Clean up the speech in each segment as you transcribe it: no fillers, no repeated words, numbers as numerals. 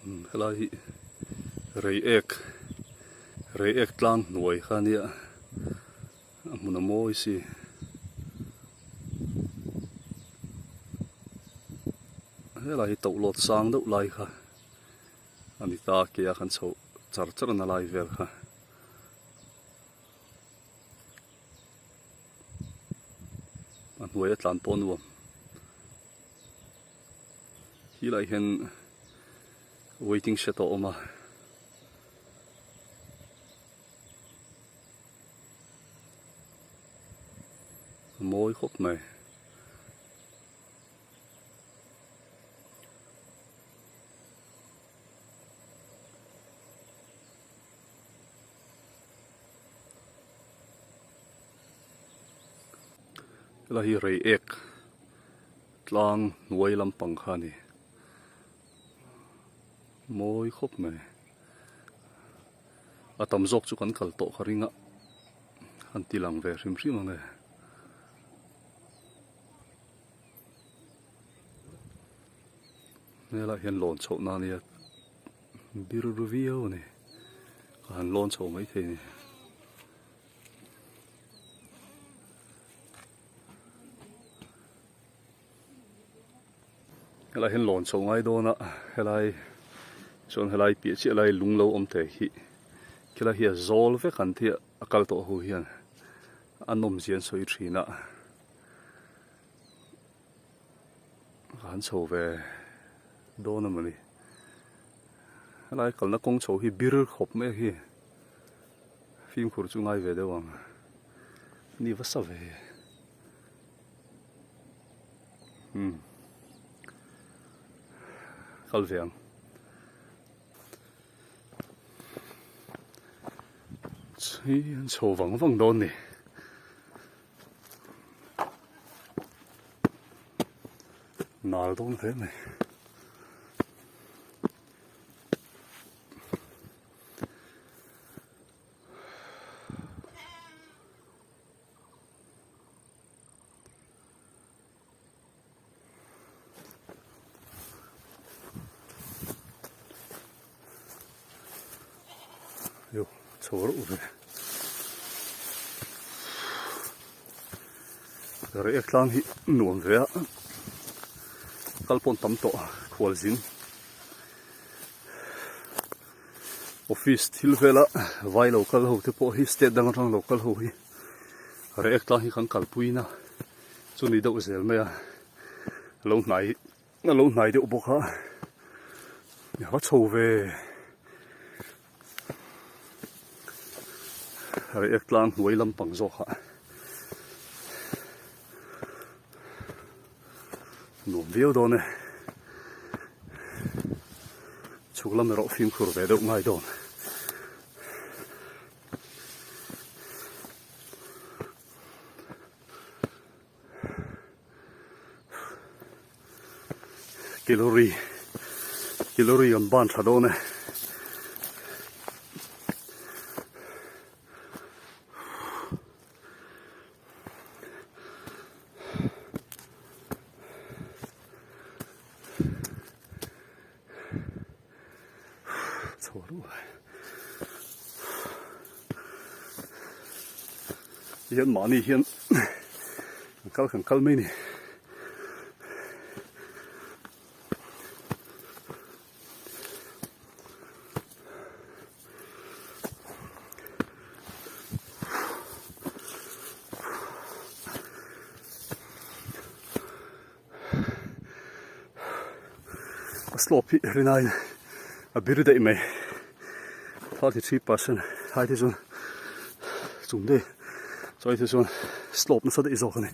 Helai Reiek tlang nuai khania muna moi si helai tau lot sang deuh lai kha ani ta kia khan chho char na lai vel kha an nuai tlan pon nuam hi lai hen waiting shed oma môi khóc mày là hi Reiek tlang nuôi lampang khani môi khóc mày atam zok chu kan kal to kharinga han tilang ve rim rim ane nè lại hiện lộn chậu na nè biruvio này hắn lộn chậu mấy thế này lại hiện lộn chậu ngay đó nè lại chọn lại bị chết lại lung lâu om thế hi cái là hiện zol với khăn thiệt akal to hu hiền anh om diễn soi trí nè hắn chậu về đô nè mày lại còn nó công chỗ hi bir khop mẹ hi phim khổ chung ai về đâu à ni vất sao về khal vàng chỉ chỗ vắng vắng đô nè nào đâu thế này yo choro ube Ngaitlang hi nuam ve kalpon tam to khwal zin office thil vela vai local ho te po hi state dang rang local ho hi Ngaitlang hi khang kalpuina chu ni do zel me lo nai de bo kha ya wa chho ve Ngaitlang nuai lampang zo kha nuam veo đó nè chụp làm rõ phim khổ về đâu ngay đó kilori on ban thà đó nè hiện mà này hiện khăn mấy này sloppy rinai a bir dei me 33% hai thế rồi dùng đi rồi thế rồi slope nó sẽ đi rồi này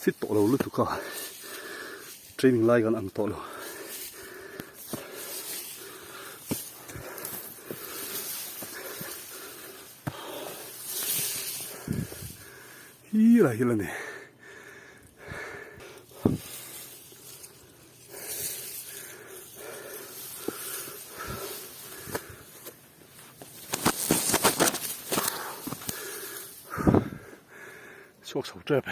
fit tổ đầu lúc cả training lại gần ăn tổ đầu hi là này suộc sầu trẹp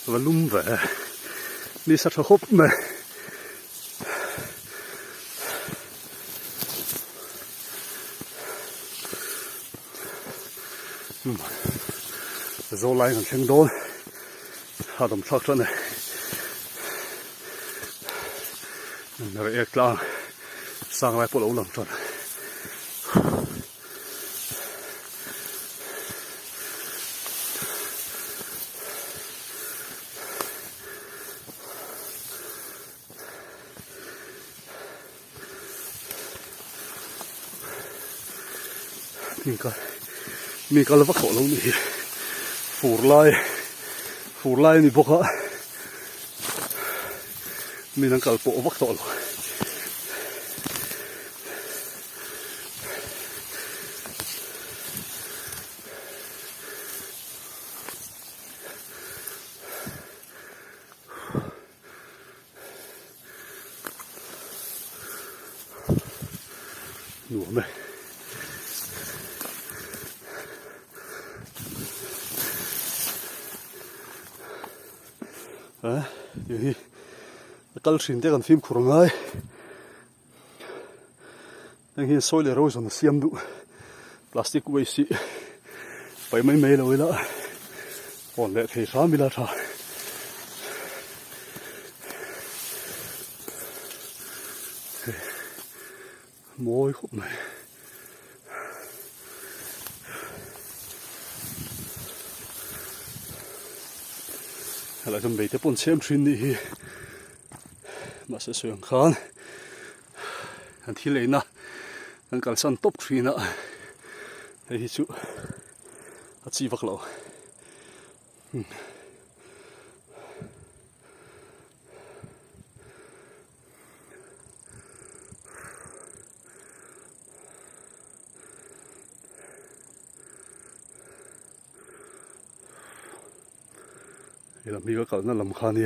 và lum vẻ đi sát hộp mà dâu lại còn xem đôi hà đồng sắc cho này Reiek lang sang lại bộ lẩu lẩu cho này mình có là vắt khổ lâu này phủ lai này bốc á mình đang cởi bộ vắt khổ rồi nuam này 여기 깔신데 간 film kurangai đang hiện soi rồi rồi nó xiêm đủ plastic waste phải mấy rồi đó còn lại thì sao mới là sao môi khúc này lại chuẩn bị tới bốn xem chuyên đi mà sẽ sửa khán anh thi lấy na anh cần săn top chuyên na đây chú chỉ vật lậu làm gì có cậu nó làm khan đi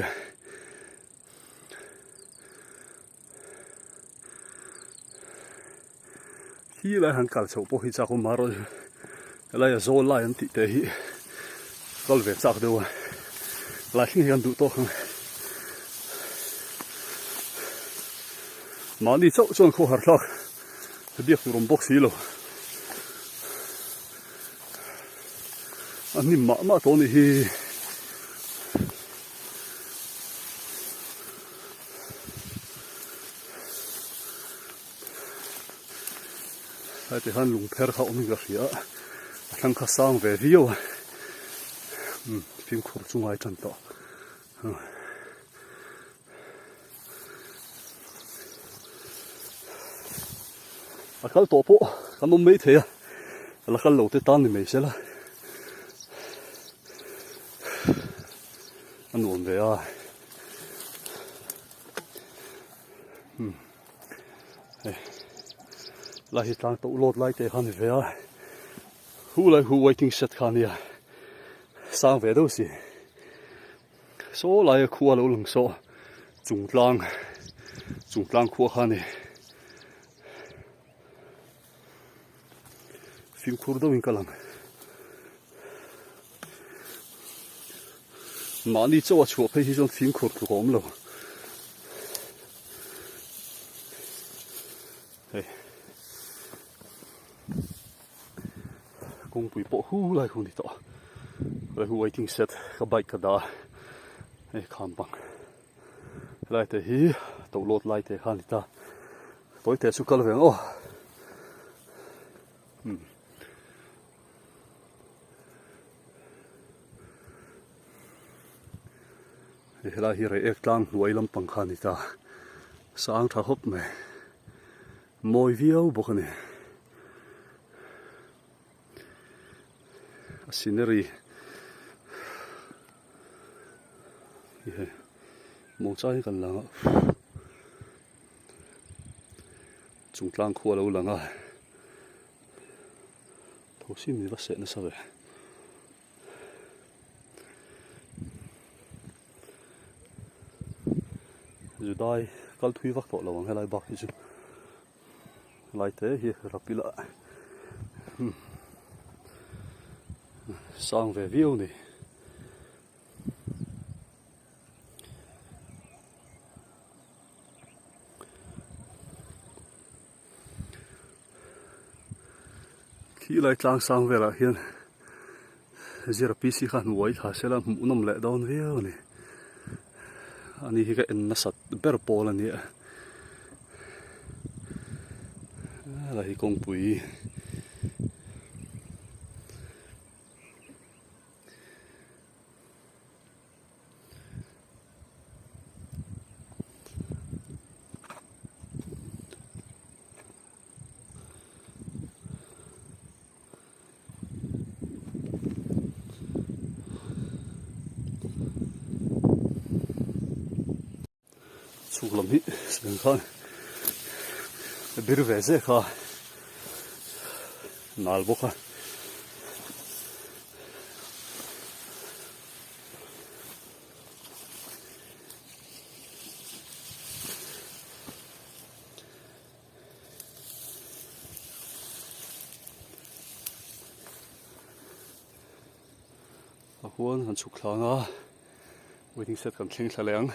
khi lại hàng cào sầu bôi ra con má rồi lại là do lại anh tị tế có việc sao đâu lại khi anh đủ to không mà đi chậu chọn khô hạt lắc thì biết rồi bốc xí rồi anh đi mà to này thì hắn lùng per khẩu mình gặp gì thằng khách sang về riêu phim khổ chung ai chân to khăn tổ bộ khăn mông mấy thế là khăn lẩu tết tan thì mấy sẽ là ăn uống về lại hiện đang tụ lót lại để khăn về hu lại hu waiting set khăn ya sang về đâu xí số lại khua lâu lằng số trung lang khua khăn này phim khur đâu in kalang mà đi cho chùa phải hi trong phim khur của ông rồi công bụi bộ hu lại hu đi to lại hu waiting set cái bike cái đó này khám bằng lại thế hi tàu lót lại thế khăn đi ta tối thế su cal về ô lại hi Reiek lang nuôi lắm bằng khăn đi ta sáng thà hấp mày mồi viêu bốc này scenery mong chai kan langa chung tlang khua lo langa tho sim ni va se na sa ve zu dai kal thui vak to lawang helai bak hi chu lai te hi rapila sang ve viu ni khi lai tlang sang ve la hian zira pc khan wai tha sela unam le down viu ni ani hi ka en na sat ber pol ani la hi kong pui chuklam hi sen khan bir ve ze kha nal boka a huan han chuk thlanga waiting set kan thleng thla leng